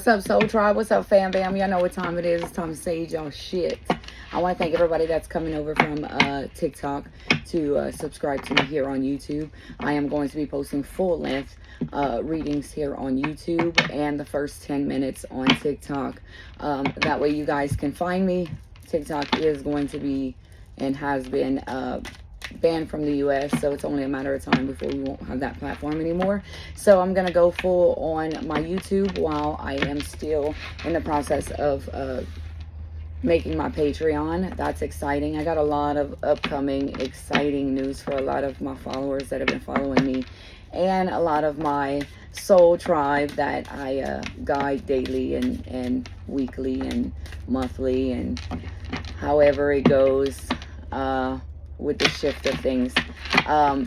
What's up, Soul Tribe? What's up, fam bam? Y'all know what time it is. It's time to sage y'all shit. I want to thank everybody that's coming over from TikTok to subscribe to me here on YouTube. I am going to be posting full-length readings here on YouTube and the first 10 minutes on TikTok. That way you guys can find me. TikTok is going to be and has been banned from the US, so it's only a matter of time before we won't have that platform anymore. So I'm gonna go full on my YouTube while I am still in the process of making my Patreon. That's exciting. I got a lot of upcoming exciting news for a lot of my followers that have been following me, and a lot of my soul tribe that I guide daily and weekly and monthly and however it goes with the shift of things.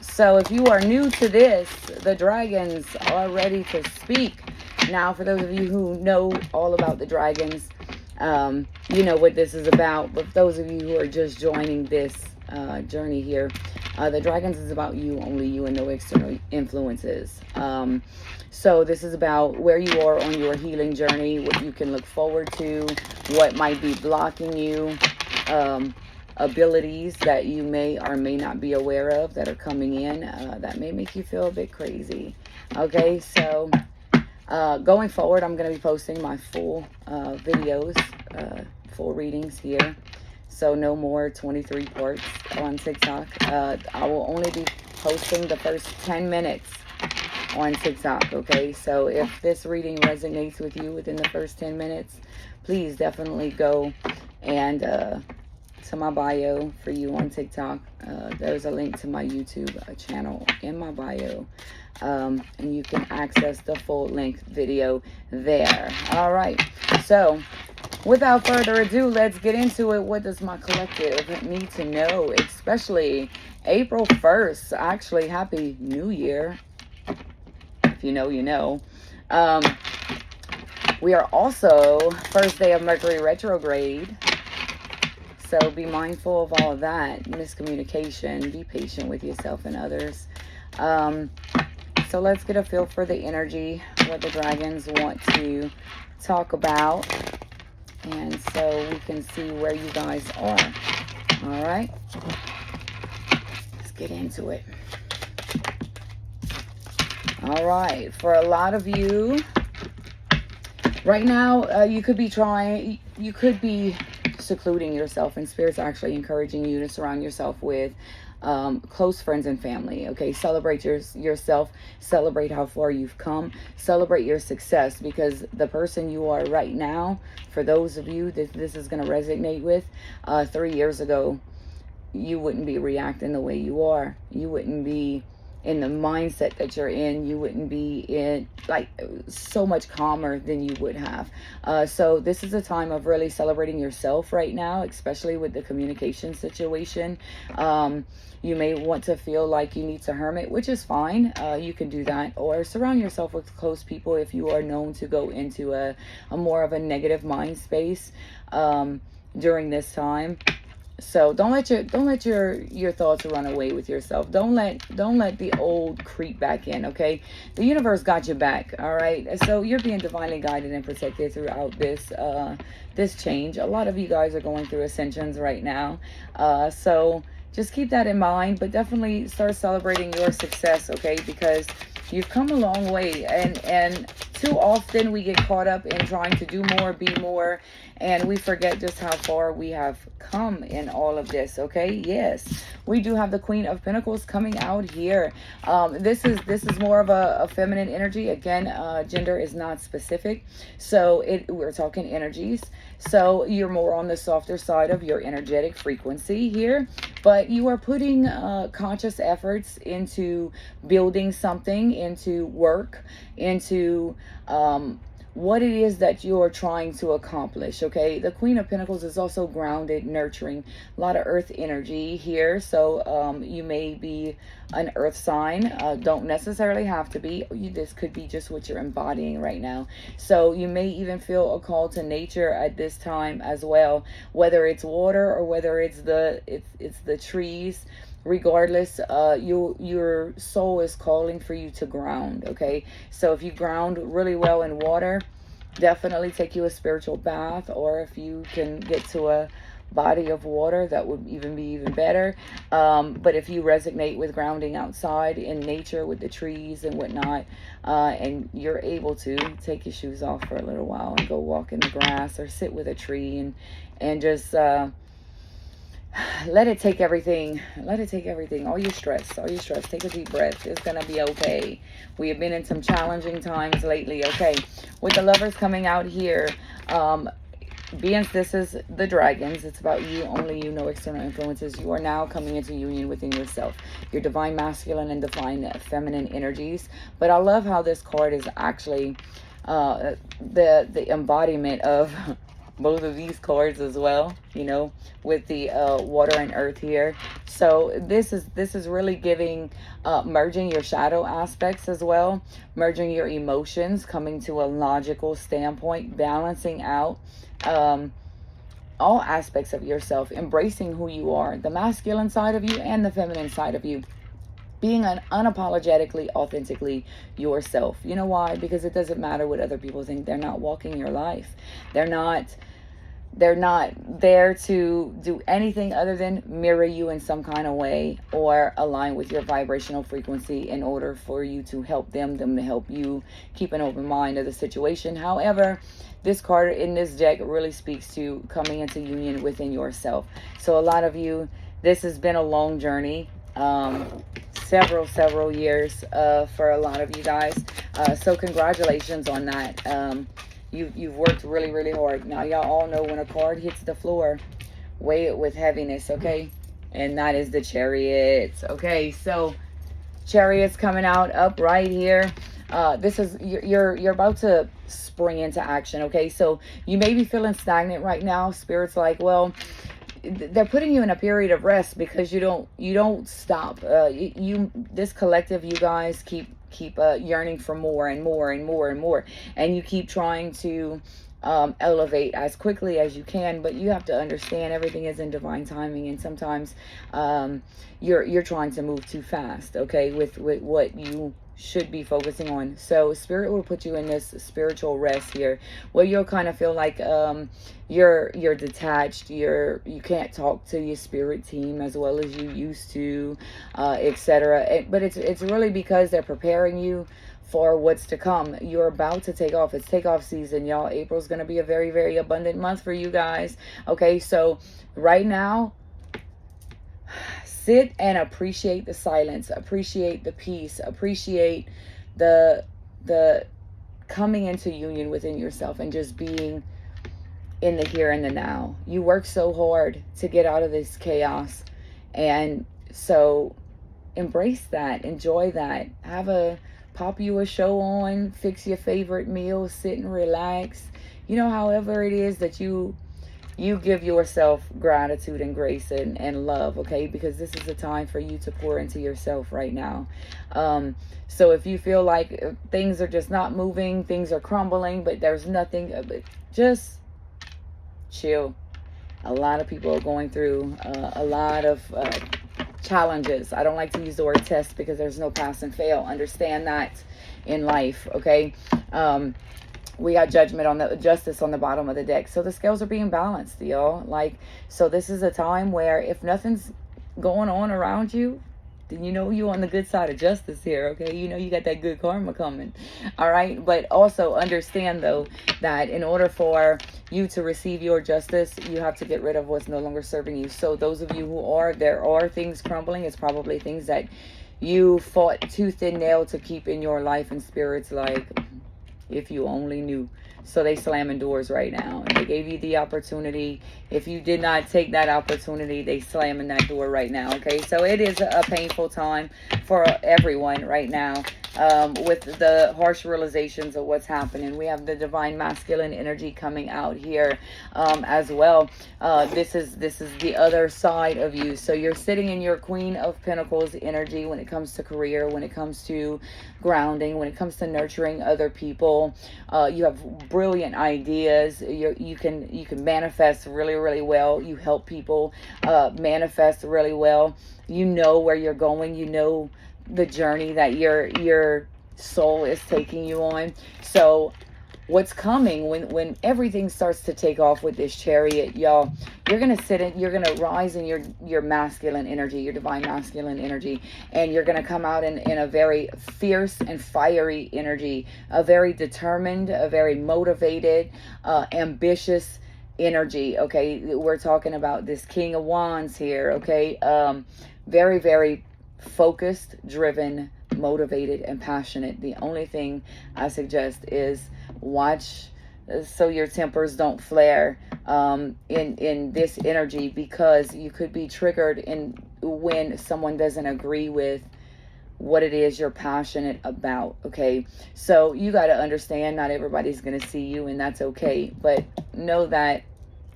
So if you are new to this, the dragons are ready to speak. Now, for those of you who know all about the dragons, you know what this is about. But those of you who are just joining this journey here, the dragons is about you, only you, and no external influences. So this is about where you are on your healing journey, what you can look forward to, what might be blocking you, abilities that you may or may not be aware of that are coming in that may make you feel a bit crazy. Okay, so going forward, I'm going to be posting my full videos, full readings here. So no more 23 parts on TikTok. I will only be posting the first 10 minutes on TikTok. Okay, so if this reading resonates with you within the first 10 minutes, please definitely go and to my bio for you on TikTok. There's a link to my YouTube channel in my bio, and you can access the full-length video there. All right, so without further ado, let's get into it. What does my collective need to know, especially April 1st? Actually, Happy New Year. If you know, you know. We are also first day of Mercury retrograde. So be mindful of all of that. Miscommunication. Be patient with yourself and others. So let's get a feel for the energy, what the dragons want to talk about. And so we can see where you guys are. All right. Let's get into it. All right. For a lot of you, right now, you could be secluding yourself, and Spirit's actually encouraging you to surround yourself with close friends and family. Okay, celebrate yourself, celebrate how far you've come, celebrate your success, because the person you are right now, for those of you that this is going to resonate with, 3 years ago, you wouldn't be reacting the way you are. You wouldn't be in the mindset that you're in. You wouldn't be in like so much calmer than you would have. So this is a time of really celebrating yourself right now, especially with the communication situation. You may want to feel like you need to hermit, which is fine. You can do that, or surround yourself with close people if you are known to go into a more of a negative mind space during this time. So don't let your thoughts run away with yourself. Don't let the old creep back in. Okay, the universe got your back. All right, so you're being divinely guided and protected throughout this change. A lot of you guys are going through ascensions right now, so just keep that in mind. But definitely start celebrating your success. Okay, because you've come a long way, and too often we get caught up in trying to do more, be more, and we forget just how far we have come in all of this. Okay, yes, we do have the Queen of Pentacles coming out here. This is more of a feminine energy. Again, gender is not specific, so we're talking energies. So you're more on the softer side of your energetic frequency here, but you are putting conscious efforts into building something, into work, into what it is that you're trying to accomplish. Okay, the Queen of Pentacles is also grounded, nurturing, a lot of earth energy here. So you may be an earth sign, don't necessarily have to be. This could be just what you're embodying right now. So you may even feel a call to nature at this time as well, whether it's water or whether it's the trees. Regardless, your soul is calling for you to ground. Okay, so if you ground really well in water, definitely take you a spiritual bath, or if you can get to a body of water, that would even be even better. But if you resonate with grounding outside in nature with the trees and whatnot, and you're able to take your shoes off for a little while and go walk in the grass or sit with a tree and just let it take everything. Let it take everything. All your stress. All your stress. Take a deep breath. It's going to be okay. We have been in some challenging times lately. Okay. With the Lovers coming out here, being this is the dragons, it's about you, only you, no external influences. You are now coming into union within yourself, your divine masculine and divine feminine energies. But I love how this card is actually the embodiment of both of these cards as well, you know, with the water and earth here. So this is really giving merging your shadow aspects as well, merging your emotions, coming to a logical standpoint, balancing out all aspects of yourself, embracing who you are, the masculine side of you and the feminine side of you, being unapologetically, authentically yourself. You know why? Because it doesn't matter what other people think. They're not walking your life. They're not there to do anything other than mirror you in some kind of way or align with your vibrational frequency in order for you to help them to help you. Keep an open mind of the situation. However, this card in this deck really speaks to coming into union within yourself. So a lot of you, this has been a long journey, several years for a lot of you guys. So congratulations on that. You've worked really hard. Now y'all all know when a card hits the floor, weigh it with heaviness, okay? And that is the Chariot. Okay, so Chariot's coming out up right here. This is you're about to spring into action, okay? So you may be feeling stagnant right now. Spirit's like, well, they're putting you in a period of rest because you don't stop. This collective, you guys keep yearning for more and more and more and more, and you keep trying to elevate as quickly as you can, but you have to understand everything is in divine timing, and sometimes you're trying to move too fast, okay, with what you should be focusing on. So spirit will put you in this spiritual rest here where you'll kind of feel like you're detached, you can't talk to your spirit team as well as you used to, etc. But it's really because they're preparing you for what's to come. You're about to take off. It's takeoff season, y'all. April's going to be a very abundant month for you guys. Okay, so right now, sit and appreciate the silence, appreciate the peace, appreciate the coming into union within yourself and just being in the here and the now. You work so hard to get out of this chaos, and so embrace that, enjoy that, pop you a show on, fix your favorite meal, sit and relax. You know, however it is that you give yourself gratitude and grace and love, okay? Because this is a time for you to pour into yourself right now. So if you feel like things are just not moving, things are crumbling, but there's nothing, just chill. A lot of people are going through a lot of challenges. I don't like to use the word test because there's no pass and fail. Understand that in life, okay? We got judgment on the justice on the bottom of the deck. So the scales are being balanced, y'all. Like, so this is a time where if nothing's going on around you, then you know you on the good side of justice here, okay? You know you got that good karma coming, all right? But also understand, though, that in order for you to receive your justice, you have to get rid of what's no longer serving you. So those of you there are things crumbling. It's probably things that you fought tooth and nail to keep in your life, and spirits like, if you only knew. So they slamming doors right now, and they gave you the opportunity. If you did not take that opportunity, they slamming that door right now, okay? So it is a painful time for everyone right now, with the harsh realizations of what's happening. We have the divine masculine energy coming out here as well. This is the other side of you. So you're sitting in your Queen of Pentacles energy when it comes to career, when it comes to grounding, when it comes to nurturing other people. You have brilliant ideas. You can manifest really well. You help people manifest really well. You know where you're going. You know the journey that your soul is taking you on. So what's coming when everything starts to take off with this Chariot, y'all, you're gonna you're gonna rise in your masculine energy, your divine masculine energy, and you're gonna come out in a very fierce and fiery energy, a very determined, a very motivated, ambitious energy. Okay, we're talking about this King of Wands here. Okay, very, very focused, driven, motivated, and passionate. The only thing I suggest is watch so your tempers don't flare in this energy, because you could be triggered in when someone doesn't agree with what it is you're passionate about. Okay, so you got to understand, not everybody's going to see you, and that's okay, but know that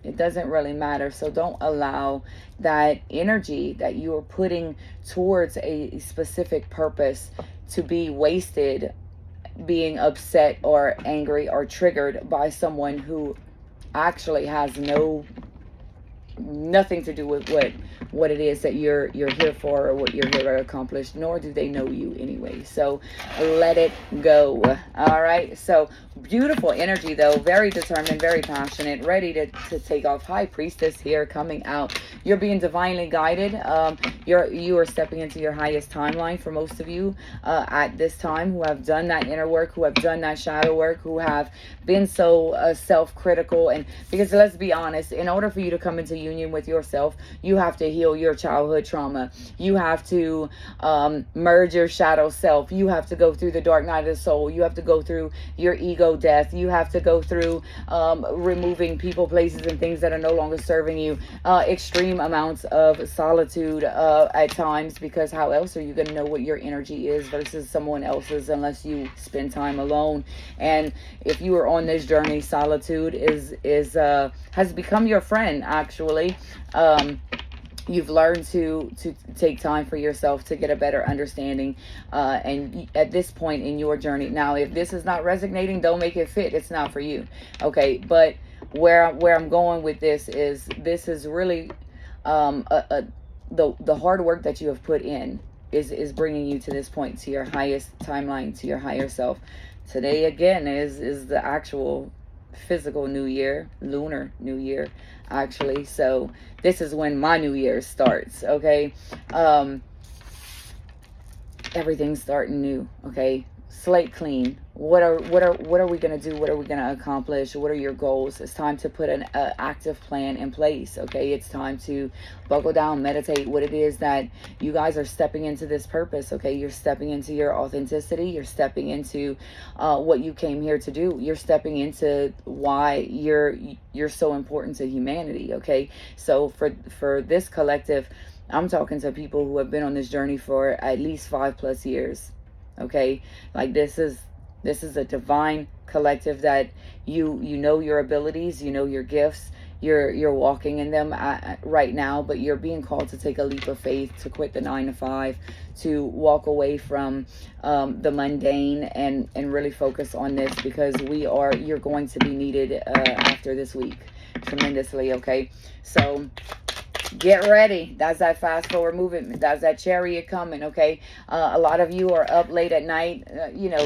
it doesn't really matter. So don't allow that energy that you are putting towards a specific purpose to be wasted being upset or angry or triggered by someone who actually has nothing to do with what it is that you're here for or what you're here to accomplish, nor do they know you anyway. So let it go. All right, so beautiful energy though, very determined, very passionate, ready to take off. High Priestess here coming out. You're being divinely guided. You are stepping into your highest timeline for most of you at this time, who have done that inner work, who have done that shadow work, who have been so self-critical. And because let's be honest, in order for you to come into union with yourself, you have to heal your childhood trauma. You have to merge your shadow self. You have to go through the dark night of the soul. You have to go through your ego death. You have to go through removing people, places, and things that are no longer serving you. Extreme amounts of solitude at times, because how else are you going to know what your energy is versus someone else's unless you spend time alone? And if you are on this journey, solitude has become your friend, actually. You've learned to take time for yourself to get a better understanding, and at this point in your journey, now if this is not resonating, don't make it fit. It's not for you. Okay, but where I'm going with this is really the hard work that you have put in is bringing you to this point, to your highest timeline, to your higher self. Today again is the actual physical new year, lunar new year, actually. So this is when my new year starts. Okay, everything's starting new. Okay, slate clean. What are we gonna do? What are we gonna accomplish? What are your goals? It's time to put an active plan in place. Okay, it's time to buckle down, meditate what it is that you guys are stepping into this purpose. Okay, you're stepping into your authenticity. You're stepping into what you came here to do. You're stepping into why you're so important to humanity. Okay, so for this collective, I'm talking to people who have been on this journey for at least 5+ years. Okay, like this is a divine collective that you know your abilities, you know your gifts, you're walking in them right now, but you're being called to take a leap of faith, to quit the 9 to 5, to walk away from the mundane and really focus on this, because you're going to be needed after this week tremendously. Okay, so get ready. That's that fast forward movement. That's that Chariot coming. Okay, a lot of you are up late at night,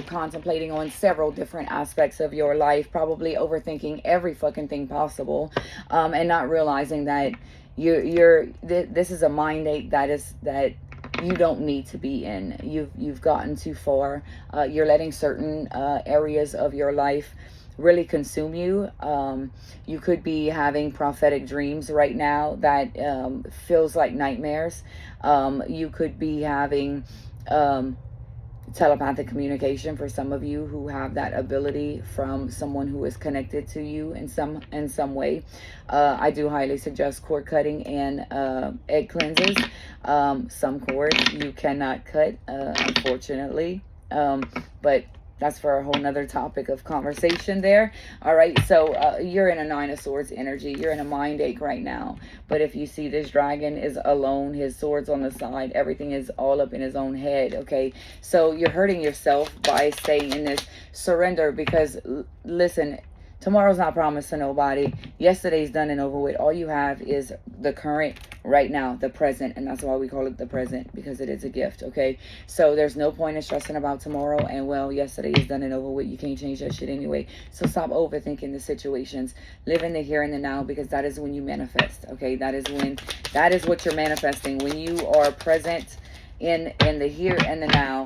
contemplating on several different aspects of your life, probably overthinking every fucking thing possible, and not realizing that this is a mind ache that you don't need to be in. You've gotten too far. You're letting certain areas of your life really consume you. You could be having prophetic dreams right now that feels like nightmares. You could be having telepathic communication for some of you who have that ability from someone who is connected to you in some way. I do highly suggest cord cutting and egg cleanses. Some cords you cannot cut, unfortunately, but that's for a whole nother topic of conversation there. All right, so you're in a 9 of Swords energy. You're in a mind ache right now. But if you see this dragon is alone, his sword's on the side, everything is all up in his own head, okay? So you're hurting yourself by staying in this surrender, because, listen, Tomorrow's not promised to nobody. Yesterday's done and over with. All you have is the current, right now, the present. And that's why we call it the present, because it is a gift, okay? So there's no point in stressing about tomorrow. And, well, yesterday is done and over with. You can't change that shit anyway. So stop overthinking the situations. Live in the here and the now, because that is when you manifest, okay? That is what you're manifesting. When you are present in the here and the now,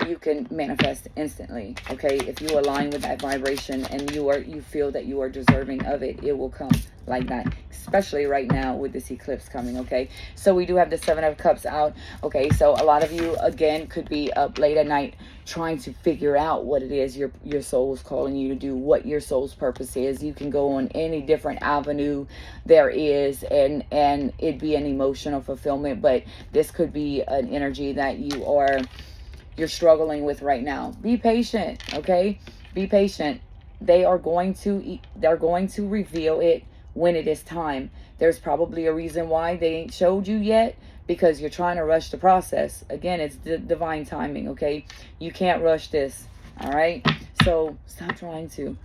you can manifest instantly, okay? If you align with that vibration and you feel that you are deserving of it, it will come like that, especially right now with this eclipse coming, okay? So we do have the Seven of Cups out, okay? So a lot of you, again, could be up late at night trying to figure out what it is your soul is calling you to do, what your soul's purpose is. You can go on any different avenue there is, and it'd be an emotional fulfillment, but this could be an energy that you're struggling with right now. Be patient, okay? Be patient. They're going to reveal it when it is time. There's probably a reason why they ain't showed you yet, because you're trying to rush the process. Again, it's the divine timing, okay? You can't rush this, all right? So stop trying to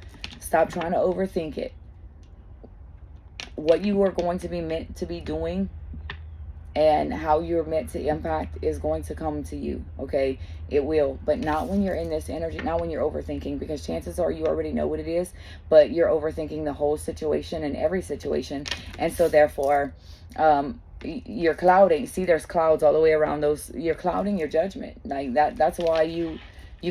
overthink it. What you are going to be meant to be doing and how you're meant to impact is going to come to you, okay? It will, but not when you're in this energy, not when you're overthinking, because chances are you already know what it is, but you're overthinking the whole situation and every situation, and so therefore, you're clouding. See, there's clouds all the way around those. You're clouding your judgment, like that. That's why you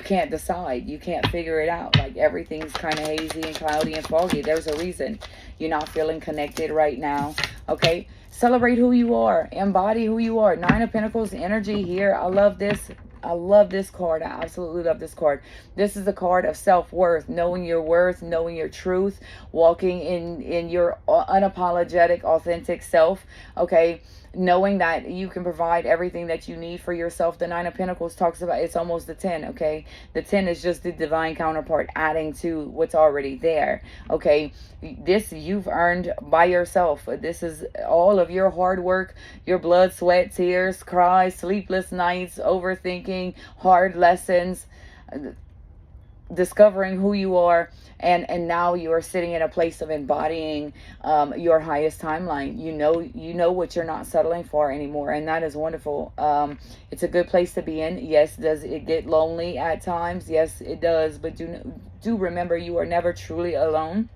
can't decide. You can't figure it out. Like, everything's kind of hazy and cloudy and foggy. There's a reason. You're not feeling connected right now, okay? Celebrate who you are. Embody who you are. Nine of Pentacles energy here. I love this. I love this card. I absolutely love this card. This is the card of self-worth, knowing your worth, knowing your truth, walking in your unapologetic, authentic self, okay? Knowing that you can provide everything that you need for yourself. The Nine of Pentacles talks about, it's almost the 10, okay? The 10 is just the divine counterpart adding to what's already there, okay? This you've earned by yourself. This is all of your hard work, your blood, sweat, tears, cries, sleepless nights, overthinking, hard lessons, discovering who you are, and now you are sitting in a place of embodying your highest timeline. You know what you're not settling for anymore, and that is wonderful. It's a good place to be in. Yes, does it get lonely at times? Yes, it does, but do remember, you are never truly alone.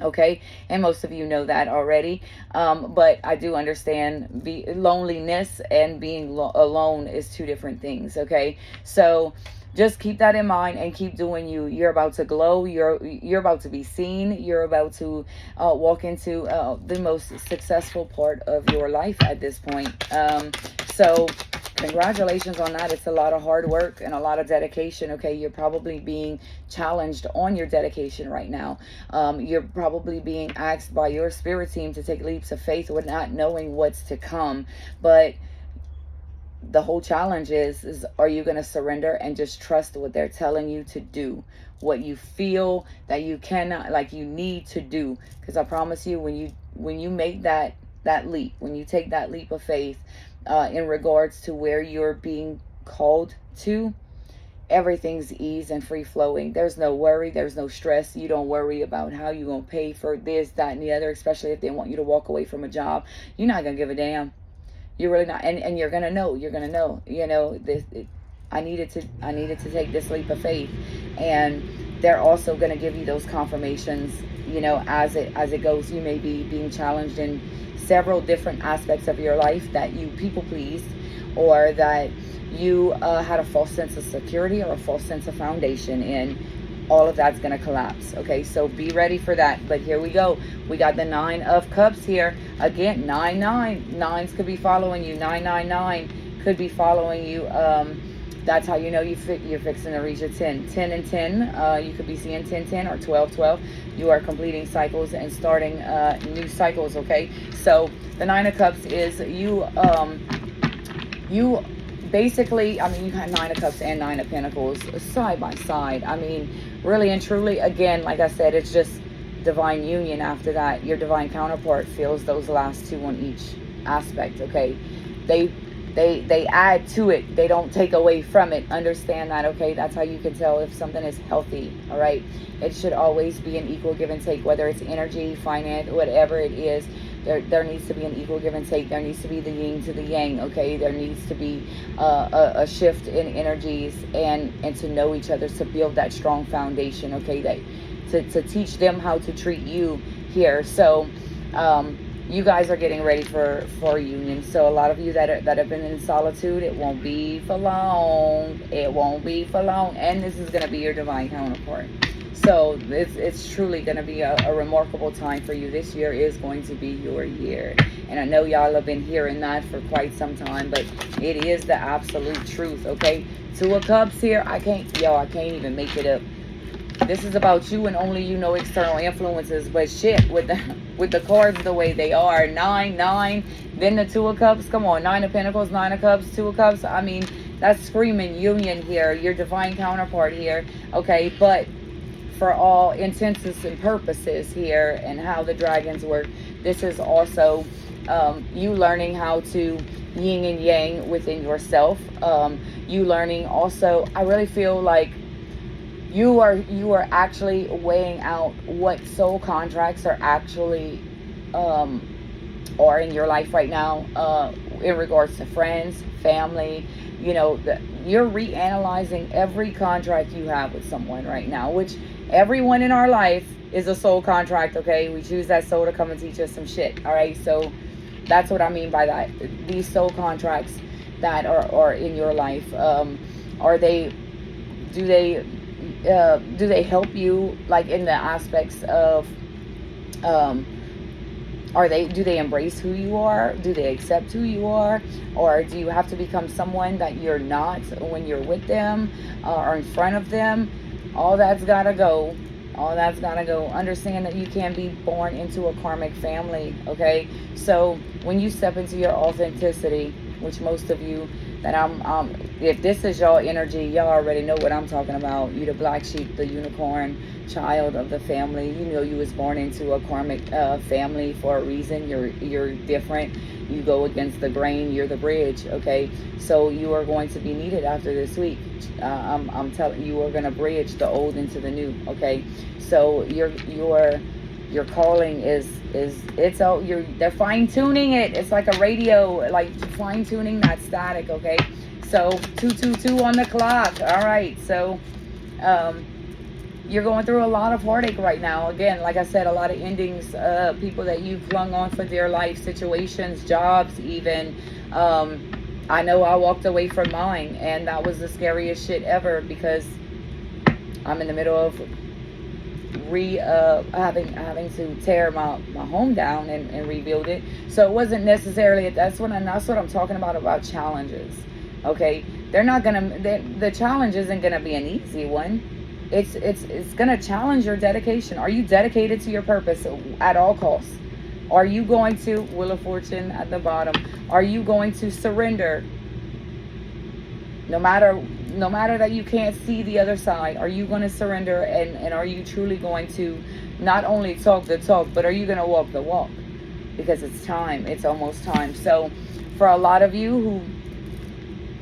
Okay, and most of you know that already, but I do understand loneliness and being alone is two different things, okay? So just keep that in mind and keep doing you. You're about to glow. You're about to be seen. You're about to walk into the most successful part of your life at this point. So congratulations on that. It's a lot of hard work and a lot of dedication, okay? You're probably being challenged on your dedication right now. You're probably being asked by your spirit team to take leaps of faith with not knowing what's to come. But the whole challenge is are you going to surrender and just trust what they're telling you to do, what you feel that you cannot, like, you need to do? Because I promise you, when you make that leap, when you take that leap of faith in regards to where you're being called to, everything's ease and free flowing. There's no worry, there's no stress. You don't worry about how you're going to pay for this, that, and the other, especially if they want you to walk away from a job. You're not going to give a damn. You're really not, and you're gonna know. I needed to take this leap of faith, and they're also gonna give you those confirmations. As it goes, you may be being challenged in several different aspects of your life, that you people pleased, or that you had a false sense of security or a false sense of foundation in. All of that's going to collapse. Okay, so be ready for that. But here we go. We got the Nine of Cups here. Again, 9-9. Nines could be following you. 999 could be following you. That's how you know you're fixing to reach a 10. 10 and 10. You could be seeing 10-10 or 12-12. You are completing cycles and starting new cycles. Okay, so the Nine of Cups is you basically, I mean, you got Nine of Cups and Nine of Pentacles side by side. I mean, really and truly, again, like I said, it's just divine union after that. Your divine counterpart feels those last two on each aspect, okay? They they add to it. They don't take away from it. Understand that, okay? That's how you can tell if something is healthy, all right? It should always be an equal give and take, whether it's energy, finance, whatever it is. There needs to be an equal give and take. There needs to be the yin to the yang, okay? There needs to be a shift in energies, and to know each other, to build that strong foundation, okay? That to teach them how to treat you here. So you guys are getting ready for a union. So a lot of you that have been in solitude, it won't be for long. It won't be for long. And this is going to be your divine counterpart. So it's truly going to be a remarkable time for you. This year is going to be your year. And I know y'all have been hearing that for quite some time, but it is the absolute truth, okay? Two of Cups here. I can't even make it up. This is about you and only you, no external influences. But shit, with the cards the way they are, 9, then the Two of Cups. Come on, 9 of Pentacles, 9 of Cups, 2 of Cups. I mean, that's screaming union here. Your divine counterpart here, okay? But for all intents and purposes here, and how the dragons work, this is also you learning how to yin and yang within yourself. You learning also, I really feel like you are actually weighing out what soul contracts are actually are in your life right now, in regards to friends, family. You know, you're reanalyzing every contract you have with someone right now, which everyone in our life is a soul contract, okay? We choose that soul to come and teach us some shit, all right? So that's what I mean by that. These soul contracts that are in your life, do they help you, like, in the aspects of do they embrace who you are? Do they accept who you are? Or do you have to become someone that you're not when you're with them or in front of them? All that's gotta go. All that's gotta go. Understand that you can be born into a karmic family, okay? So when you step into your authenticity, which most of you that if this is y'all energy, y'all already know what I'm talking about. You the black sheep, the unicorn, child of the family. You know you was born into a karmic family for a reason. You're different. You go against the grain. You're the bridge, okay? So you are going to be needed after this week. I'm telling you, are going to bridge the old into the new, okay? So your calling they're fine-tuning it. It's like a radio, like fine-tuning that static, okay? So 222 on the clock. All right, so you're going through a lot of heartache right now. Again, like I said, a lot of endings, people that you've clung on for dear life, situations, jobs even. I know I walked away from mine, and that was the scariest shit ever, because I'm in the middle of having to tear my home down and rebuild it. So it wasn't necessarily, that's what I'm talking about challenges, okay? The challenge isn't gonna be an easy one. It's gonna challenge your dedication. Are you dedicated to your purpose at all costs? Are you going to, Wheel of Fortune at the bottom, are you going to surrender? No matter that you can't see the other side, are you going to surrender, and are you truly going to not only talk the talk, but are you going to walk the walk? Because it's time. It's almost time. So for a lot of you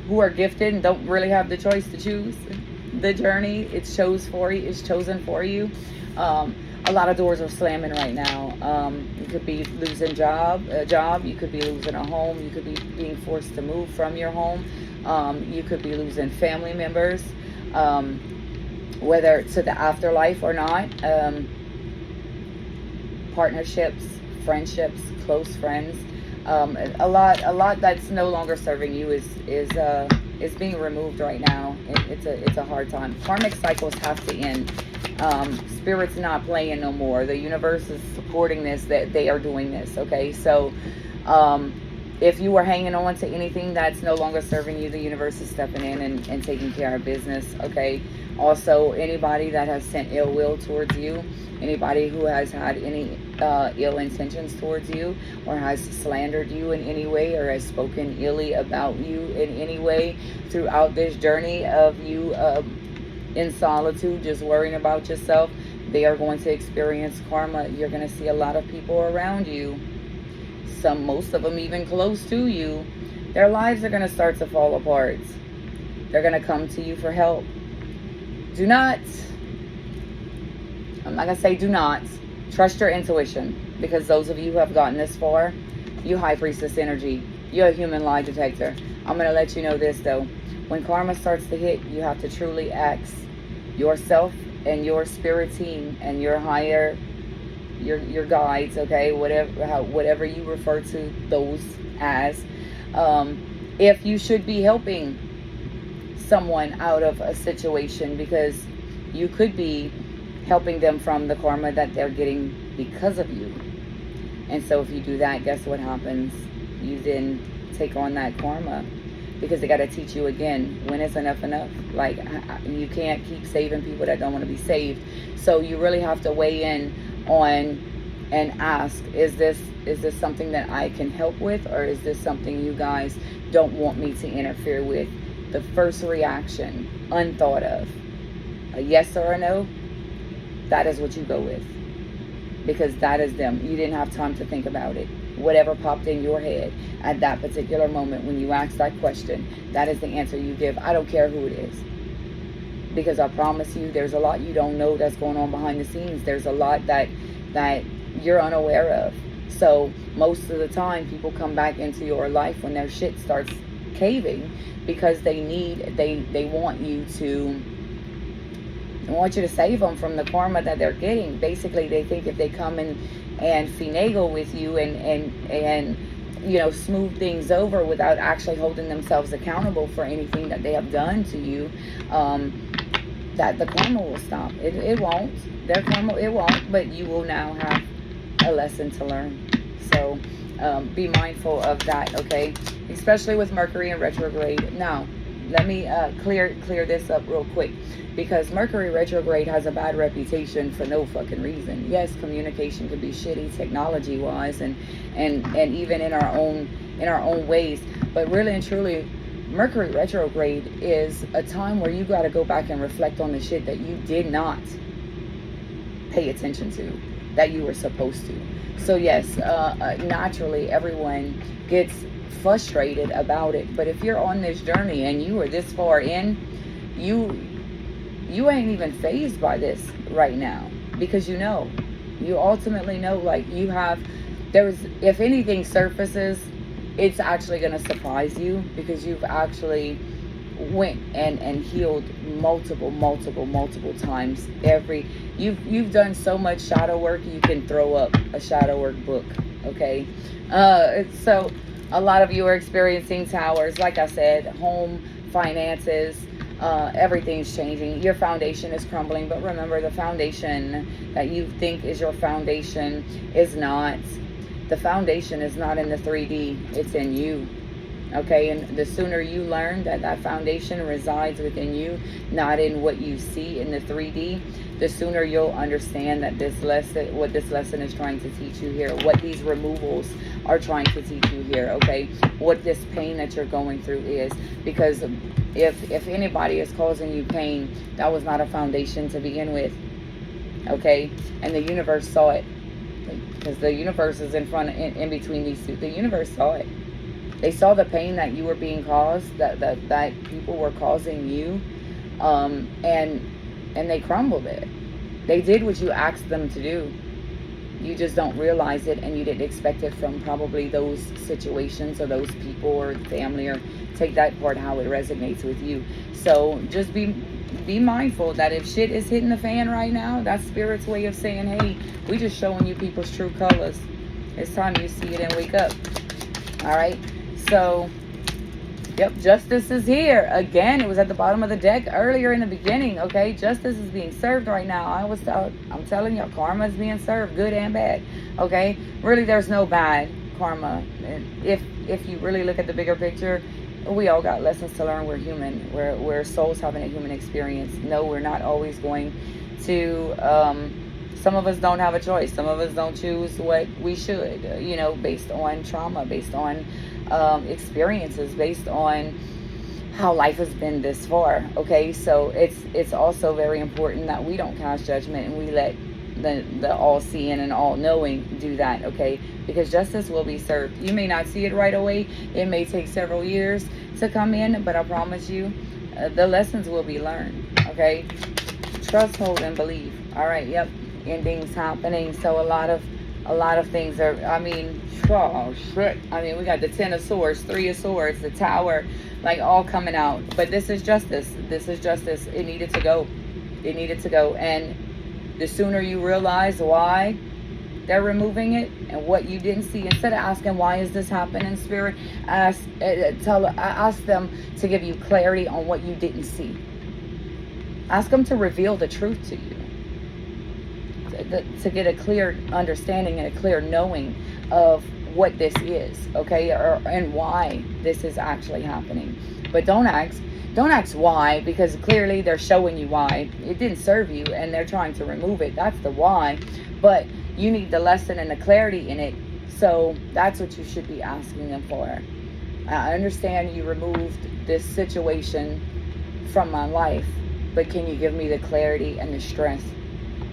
who are gifted and don't really have the choice to choose the journey, it's chosen for you. A lot of doors are slamming right now. You could be losing a job. You could be losing a home. You could be being forced to move from your home. You could be losing family members, whether to the afterlife or not. Partnerships, friendships, close friends. A lot that's no longer serving you is being removed right now. It's a hard time. Karmic cycles have to end. Spirit's not playing no more. The universe is supporting this, that they are doing this, okay? So if you are hanging on to anything that's no longer serving you, the universe is stepping in and taking care of business, okay? Also, anybody that has sent ill will towards you, anybody who has had any ill intentions towards you, or has slandered you in any way, or has spoken illy about you in any way throughout this journey of you in solitude, just worrying about yourself, they are going to experience karma. You're going to see a lot of people around you, most of them even close to you, Their lives are going to start to fall apart. They're going to come to you for help. Do not, I'm not going to say do not, trust your intuition, because those of you who have gotten this far, you high priestess energy, you're a human lie detector. I'm going to let you know this though. When karma starts to hit, you have to truly ask yourself and your spirit team and your higher, your guides, okay, whatever you refer to those as, if you should be helping someone out of a situation, because you could be helping them from the karma that they're getting because of you. And so if you do that, guess what happens? You then take on that karma, because they got to teach you again, when is enough enough? Like, you can't keep saving people that don't want to be saved. So you really have to weigh in on and ask, is this something that I can help with, or is this something you guys don't want me to interfere with? The first reaction, unthought of, a yes or a no, that is what you go with, because that is them. You didn't have time to think about it. Whatever popped in your head at that particular moment when you asked that question, that is the answer you give. I don't care who it is, because I promise you, there's a lot you don't know that's going on behind the scenes. There's a lot that you're unaware of. So most of the time, people come back into your life when their shit starts caving, because they want you to save them from the karma that they're getting. Basically, they think if they come in and finagle with you and you know, smooth things over without actually holding themselves accountable for anything that they have done to you, that the karma will stop. It won't. Their karma, it won't, but you will now have a lesson to learn. So be mindful of that, okay? Especially with Mercury in retrograde. Now, let me clear this up real quick, because Mercury retrograde has a bad reputation for no fucking reason. Yes, communication could be shitty technology wise and even in our own ways, but really and truly, Mercury retrograde is a time where you got to go back and reflect on the shit that you did not pay attention to, that you were supposed to. So yes, naturally everyone gets frustrated about it, but if you're on this journey and you are this far in, you ain't even fazed by this right now, because you ultimately know, like, if anything surfaces, it's actually going to surprise you, because you've actually went and healed multiple times. You've done so much shadow work, you can throw up a shadow work book, okay? So a lot of you are experiencing towers, like I said, home, finances, everything's changing. Your foundation is crumbling, but remember, the foundation that you think is your foundation is not. The foundation is not in the 3D, it's in you. Okay, and the sooner you learn that foundation resides within you, not in what you see in the 3D, the sooner you'll understand that what this lesson is trying to teach you here, what these removals are trying to teach you here, okay? What this pain that you're going through is. Because if anybody is causing you pain, that was not a foundation to begin with, okay? And the universe saw it, because the universe is in between these two. The universe saw it. They saw the pain that you were being caused, that people were causing you, and they crumbled it. They did what you asked them to do. You just don't realize it, and you didn't expect it from probably those situations or those people or family, or take that part how it resonates with you. So just be mindful that if shit is hitting the fan right now, that's Spirit's way of saying, hey, we just showing you people's true colors. It's time you see it and wake up. All right. So, yep, justice is here. Again, it was at the bottom of the deck earlier in the beginning, okay? Justice is being served right now. I'm telling you, karma is being served, good and bad, okay? Really, there's no bad karma. If you really look at the bigger picture, we all got lessons to learn. We're human. We're souls having a human experience. No, we're not always going to... some of us don't have a choice. Some of us don't choose what we should, based on trauma, based on experiences, based on how life has been this far, okay? So it's also very important that we don't cast judgment, and we let the all-seeing and all-knowing do that, okay? Because justice will be served. You may not see it right away. It may take several years to come in, but I promise you, the lessons will be learned, okay? Trust, hold, and believe. All right, yep. Endings happening. So a lot of things are, I mean, oh shit. I mean, we got the 10 of Swords, 3 of Swords, the Tower, like all coming out. But this is justice. This is justice. It needed to go. It needed to go. And the sooner you realize why they're removing it and what you didn't see, instead of asking why is this happening, Spirit, ask them to give you clarity on what you didn't see. Ask them to reveal the truth to you, to get a clear understanding and a clear knowing of what this is, okay, and why this is actually happening. But don't ask why, because clearly they're showing you why. It didn't serve you and they're trying to remove it. That's the why. But you need the lesson and the clarity in it. So that's what you should be asking them for. I understand you removed this situation from my life, but can you give me the clarity and the strength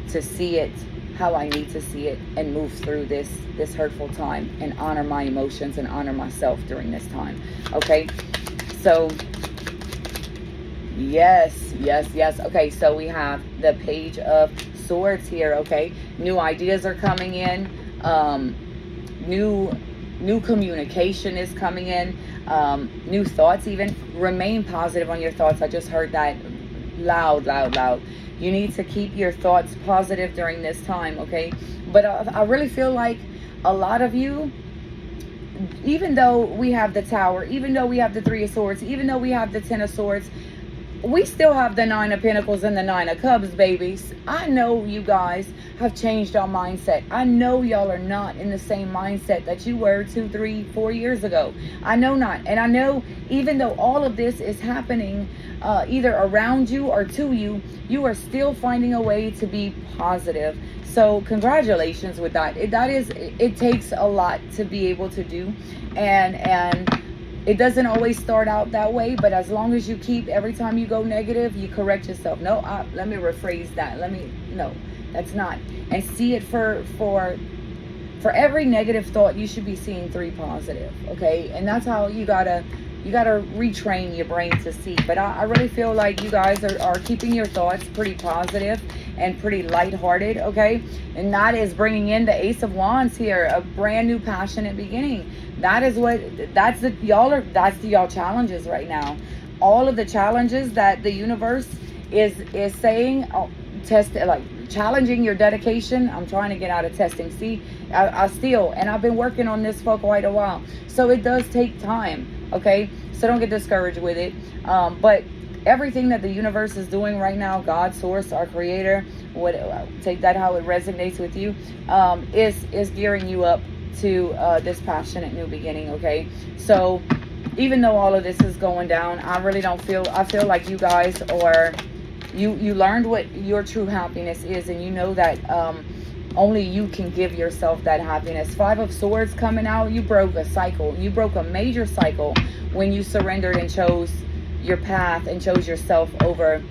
to see it how I need to see it and move through this hurtful time and honor my emotions and honor myself during this time, okay? So yes. Okay, so we have the Page of Swords here, okay? New ideas are coming in. New communication is coming in. New thoughts even. Remain positive on your thoughts. I just heard that loud. You need to keep your thoughts positive during this time, okay? But I really feel like a lot of you, even though we have the Tower, even though we have the 3 of Swords, even though we have the 10 of Swords, we still have the 9 of Pentacles and the 9 of Cups, babies. I know you guys have changed our mindset. I know y'all are not in the same mindset that you were 2, 3, 4 years ago. I know not. And I know even though all of this is happening either around you or to you, you are still finding a way to be positive. So congratulations with that. It takes a lot to be able to do. And it doesn't always start out that way, but as long as you keep, every time you go negative, you correct yourself. No, let me rephrase that. No, that's not. And see it for every negative thought, you should be seeing 3 positive, okay? And that's how you gotta retrain your brain to see. But I really feel like you guys are keeping your thoughts pretty positive and pretty lighthearted, okay? And that is bringing in the Ace of Wands here, a brand new passionate beginning. That's y'all challenges right now. All of the challenges that the universe is saying, challenging your dedication. I'm trying to get out of testing. See, I've been working on this for quite a while. So it does take time, okay? So don't get discouraged with it. But everything that the universe is doing right now, God, Source, our Creator, take that how it resonates with you, is gearing you up to this passionate new beginning, okay? So even though all of this is going down, I feel like you guys are, you learned what your true happiness is, and you know that only you can give yourself that happiness. 5 of Swords coming out, you broke a cycle. You broke a major cycle when you surrendered and chose your path and chose yourself over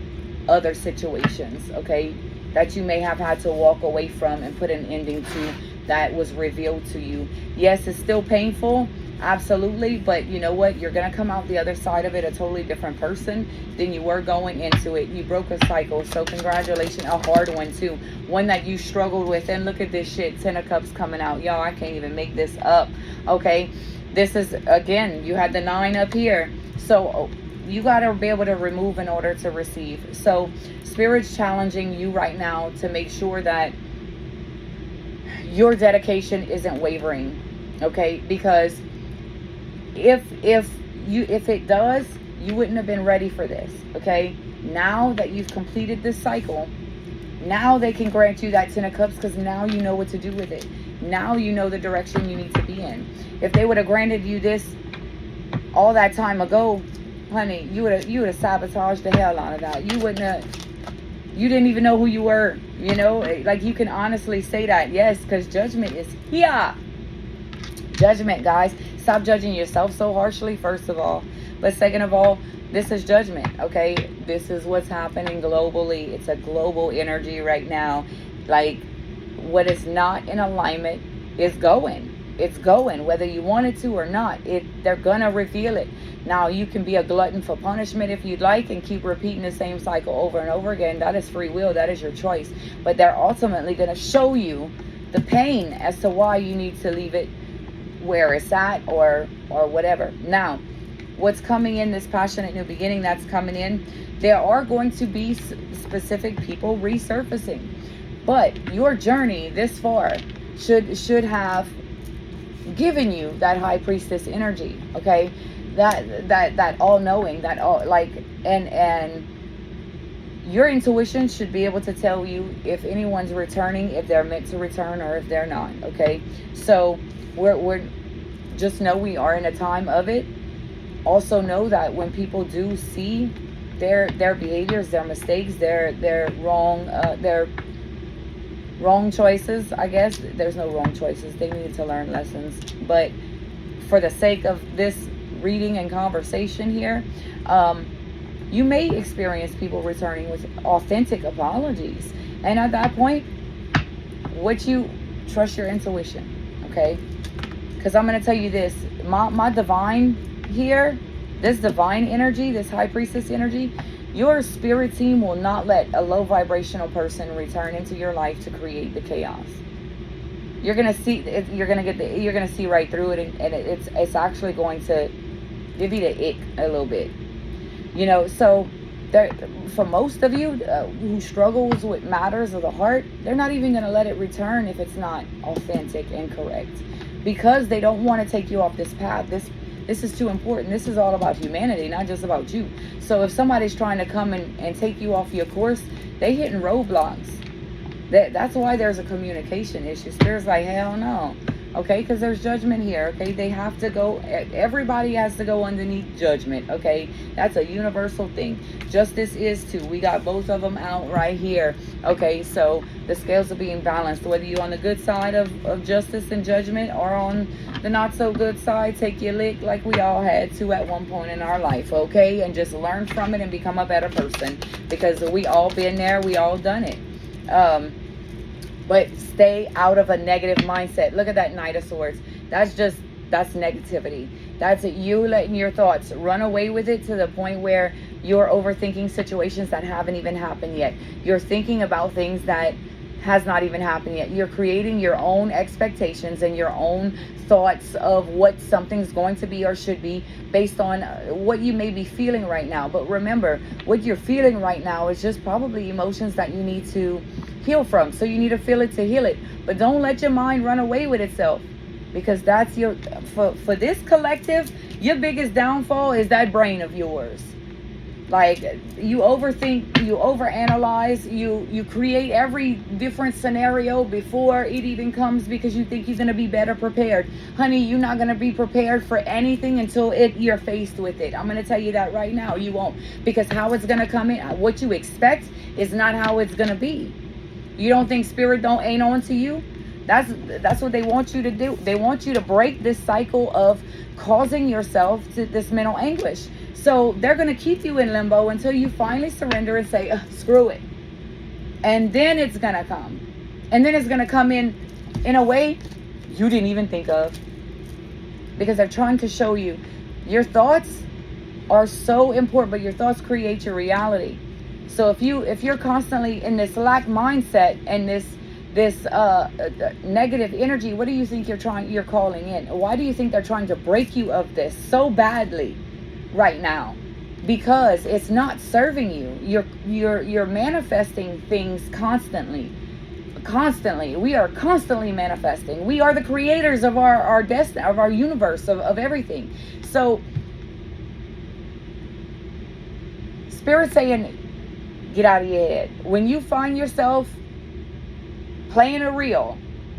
other situations, okay, that you may have had to walk away from and put an ending to, that was revealed to you. Yes, it's still painful, absolutely, but you know what? You're going to come out the other side of it a totally different person than you were going into it. You broke a cycle, so congratulations. A hard one too, one that you struggled with. And look at this shit, 10 of Cups coming out. Y'all, I can't even make this up, okay? This is, again, you had the 9 up here, so you got to be able to remove in order to receive. So Spirit's challenging you right now to make sure that your dedication isn't wavering, okay? Because if it does, you wouldn't have been ready for this, okay? Now that you've completed this cycle, now they can grant you that 10 of Cups, because now you know what to do with it. Now you know the direction you need to be in. If they would have granted you this all that time ago, honey, you would have sabotaged the hell out of that. You didn't even know who you were, you know? Like, you can honestly say that, yes, because judgment is here. Judgment, guys. Stop judging yourself so harshly, first of all. But second of all, this is judgment, okay? This is what's happening globally. It's a global energy right now. Like, What is not in alignment is going. It's going, whether you want it to or not. They're gonna reveal it. Now, you can be a glutton for punishment if you'd like and keep repeating the same cycle over and over again. That is free will. That is your choice. But they're ultimately gonna show you the pain as to why you need to leave it where it's at, or whatever. Now, what's coming in this passionate new beginning that's coming in, there are going to be specific people resurfacing, but your journey this far should have given you that high priestess energy, okay? That all knowing, that all, like, and your intuition should be able to tell you if anyone's returning, if they're meant to return, or if they're not, okay? So we're just know we are in a time of it. Also know that when people do see their behaviors, their mistakes, their wrong choices, I guess there's no wrong choices, they need to learn lessons, but for the sake of this reading and conversation here, you may experience people returning with authentic apologies, and at that point, would you trust your intuition, okay? Because I'm going to tell you this, my divine here, this divine energy, this high priestess energy, your spirit team will not let a low vibrational person return into your life to create the chaos. You're going to see, you're going to see right through it, and it's actually going to give you the ick a little bit. You know, so there, for most of you who struggles with matters of the heart, they're not even going to let it return if it's not authentic and correct, because they don't want to take you off this path. This is too important. This is all about humanity, not just about you. So if somebody's trying to come and take you off your course, they hitting roadblocks. That's why there's a communication issue. Spirit's like, hell no. Okay, because there's judgment here. Okay, they have to go, everybody has to go underneath judgment. Okay, that's a universal thing. Justice is too. We got both of them out right here. Okay, so the scales are being balanced, whether you're on the good side of justice and judgment, or on the not so good side. Take your lick like we all had to at one point in our life. Okay, and just learn from it and become a better person, because we all been there, we all done it. But stay out of a negative mindset. Look at that Knight of Swords. That's negativity. That's you letting your thoughts run away with it to the point where you're overthinking situations that haven't even happened yet. You're thinking about things that has not even happened yet. You're creating your own expectations and your own thoughts of what something's going to be or should be based on what you may be feeling right now. But remember, what you're feeling right now is just probably emotions that you need to heal from. So you need to feel it to heal it. But don't let your mind run away with itself, because that's your, for this collective, your biggest downfall is that brain of yours. Like, you overthink, you overanalyze, you create every different scenario before it even comes, because you think you're going to be better prepared. Honey, you're not going to be prepared for anything until you're faced with it. I'm going to tell you that right now. You won't, because how it's going to come in, what you expect is not how it's going to be. You don't think spirit ain't on to you? That's what they want you to do. They want you to break this cycle of causing yourself to this mental anguish. So they're going to keep you in limbo until you finally surrender and say, screw it. And then it's going to come. And then it's going to come in a way you didn't even think of. Because they're trying to show you your thoughts are so important, but your thoughts create your reality. So if you're constantly in this lack mindset and this negative energy, what do you think you're calling in? Why do you think they're trying to break you of this so badly right now? Because it's not serving you. You're manifesting things constantly. We are constantly manifesting. We are the creators of our destiny, of our universe, of everything. So Spirit saying, get out of your head. When you find yourself playing a reel,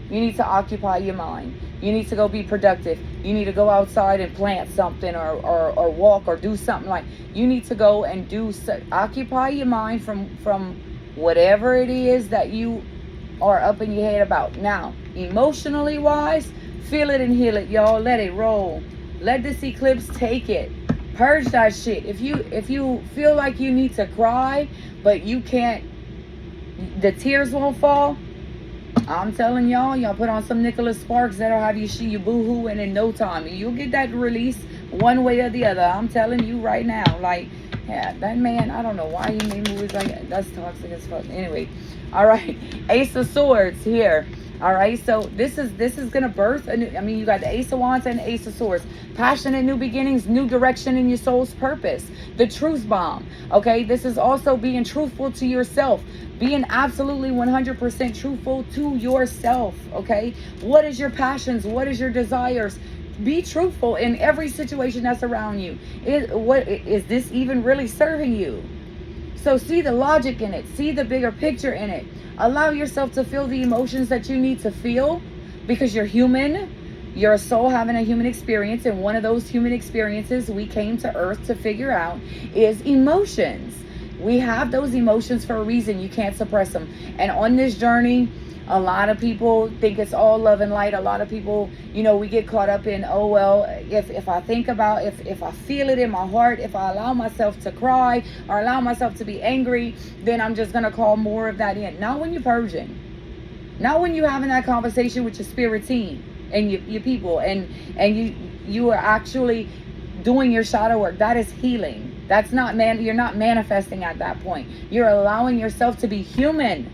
you need to occupy your mind. You need to go be productive. You need to go outside and plant something, or walk, or do something. Like, you need to go and occupy your mind from whatever it is that you are up in your head about. Now, emotionally wise, feel it and heal it, y'all. Let it roll. Let this eclipse take it. Purge that shit. If you feel like you need to cry, but you can't, the tears won't fall, I'm telling y'all put on some Nicholas Sparks that'll have you boo-hooing in no time. You'll get that release one way or the other. I'm telling you right now. Like, yeah, that man, I don't know why he made movies like that. That's toxic as fuck. Anyway, all right. Ace of Swords here. All right, so this is gonna birth a new. I mean, you got the Ace of Wands and the Ace of Swords. Passionate new beginnings, new direction in your soul's purpose. The Truth Bomb. Okay, this is also being truthful to yourself, being absolutely 100% truthful to yourself. Okay, what is your passions? What is your desires? Be truthful in every situation that's around you. What is this even really serving you? So see the logic in it. See the bigger picture in it. Allow yourself to feel the emotions that you need to feel, because you're human. You're a soul having a human experience, and one of those human experiences we came to earth to figure out is emotions. We have those emotions for a reason. You can't suppress them. And on this journey, a lot of people think it's all love and light. A lot of people, we get caught up in, oh, well, if I think about, if I feel it in my heart, if I allow myself to cry or allow myself to be angry, then I'm just going to call more of that in. Not when you're purging. Not when you're having that conversation with your spirit team and your people, and you are actually doing your shadow work. That is healing. That's not, you're not manifesting at that point. You're allowing yourself to be human,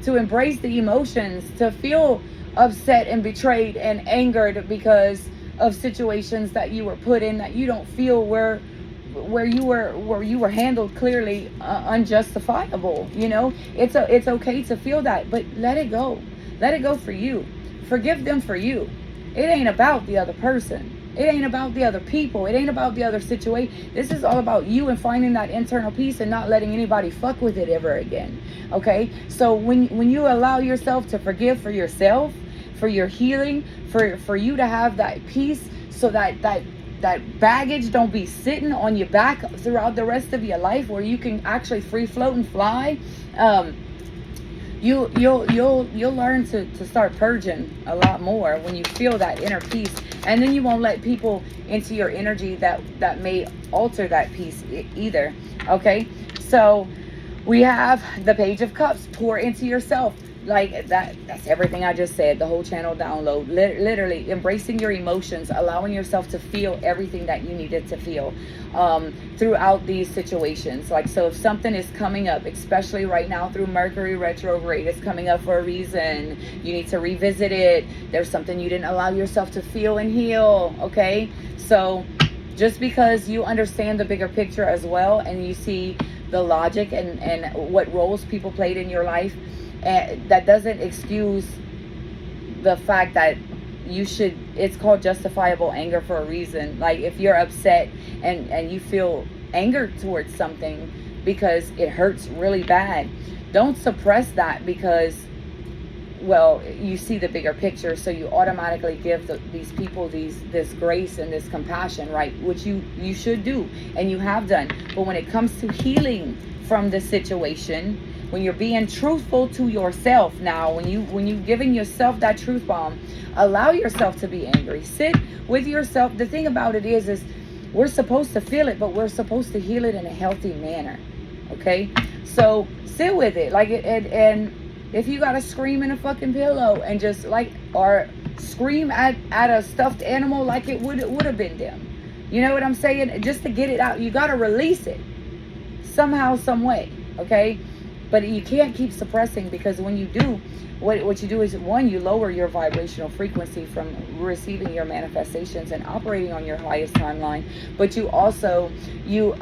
to embrace the emotions, to feel upset and betrayed and angered because of situations that you were put in that you don't feel where you were handled clearly unjustifiable. It's okay to feel that, but let it go for you. Forgive them for you. It ain't about the other person. It ain't about the other people. It ain't about the other situation. This is all about you and finding that internal peace and not letting anybody fuck with it ever again. Okay? So when you allow yourself to forgive for yourself, for your healing, for you to have that peace, so that baggage don't be sitting on your back throughout the rest of your life, where you can actually free float and fly. You'll learn to start purging a lot more when you feel that inner peace, and then you won't let people into your energy that may alter that peace either. Okay, so we have the Page of Cups. Pour into yourself. Like that's everything I just said, the whole channel download. Literally embracing your emotions, allowing yourself to feel everything that you needed to feel throughout these situations. Like, so if something is coming up, especially right now through Mercury retrograde, it's coming up for a reason. You need to revisit it. There's something you didn't allow yourself to feel and heal. Okay, so just because you understand the bigger picture as well, and you see the logic and what roles people played in your life, that doesn't excuse the fact that it's called justifiable anger for a reason. Like, if you're upset and you feel anger towards something because it hurts really bad, don't suppress that because, well, you see the bigger picture, so you automatically give these people this grace and this compassion, right? Which you should do, and you have done. But when it comes to healing from the situation, when you're being truthful to yourself, now when you giving yourself that truth bomb, allow yourself to be angry. Sit with yourself. The thing about it is we're supposed to feel it, but we're supposed to heal it in a healthy manner. Okay, so sit with it, like, and if you gotta scream in a fucking pillow and just or scream at a stuffed animal like it would have been them, you know what I'm saying? Just to get it out, you gotta release it somehow, some way. Okay, but you can't keep suppressing, because when you do, what you do is, one, you lower your vibrational frequency from receiving your manifestations and operating on your highest timeline, but you also you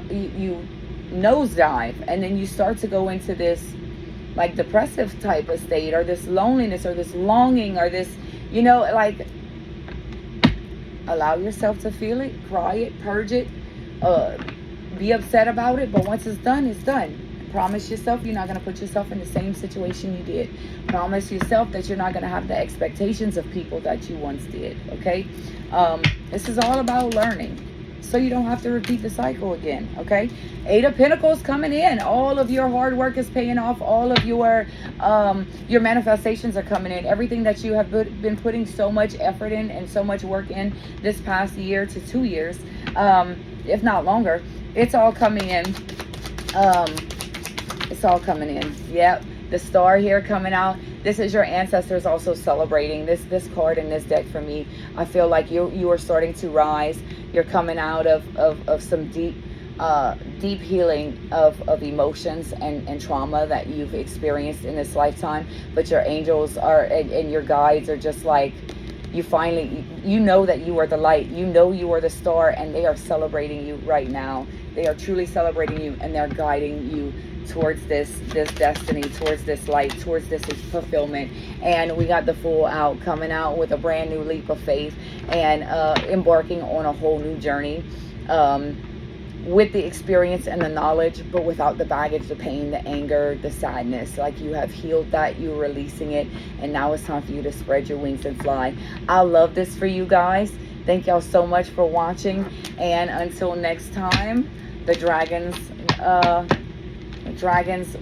nosedive, and then you start to go into this like depressive type of state, or this loneliness, or this longing, or this, like, allow yourself to feel it, cry it, purge it, be upset about it, but once it's done, it's done. Promise yourself you're not going to put yourself in the same situation you did. Promise yourself that you're not going to have the expectations of people that you once did. Okay, this is all about learning, so you don't have to repeat the cycle again. Okay, Eight of Pentacles coming in. All of your hard work is paying off. All of your manifestations are coming in. Everything that you have been putting so much effort in and so much work in this past year to 2 years, if not longer, it's all coming in. It's all coming in. Yep, the star here coming out. This is your ancestors also celebrating. This card in this deck for me, I feel like you are starting to rise. You're coming out of some deep healing of emotions and trauma that you've experienced in this lifetime. But your angels are and your guides are just like, you finally, you know that you are the light, you know you are the star, and they are celebrating you right now. They are truly celebrating you, and they're guiding you towards this destiny, towards this light, towards this fulfillment. And we got the Fool out, coming out with a brand new leap of faith and embarking on a whole new journey, with the experience and the knowledge, but without the baggage, the pain, the anger, the sadness. Like, you have healed that, you're releasing it, and now it's time for you to spread your wings and fly. I love this for you guys. Thank y'all so much for watching, and until next time, the dragons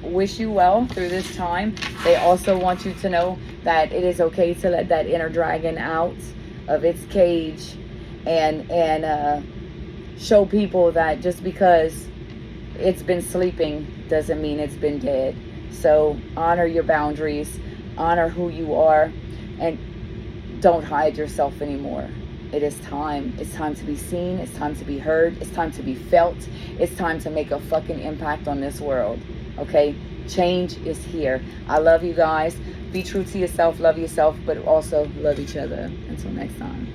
wish you well through this time. They also want you to know that it is okay to let that inner dragon out of its cage, and show people that just because it's been sleeping doesn't mean it's been dead. So honor your boundaries, honor who you are, and don't hide yourself anymore. It is time. It's time to be seen. It's time to be heard. It's time to be felt. It's time to make a fucking impact on this world. Okay? Change is here. I love you guys. Be true to yourself. Love yourself, but also love each other. Until next time.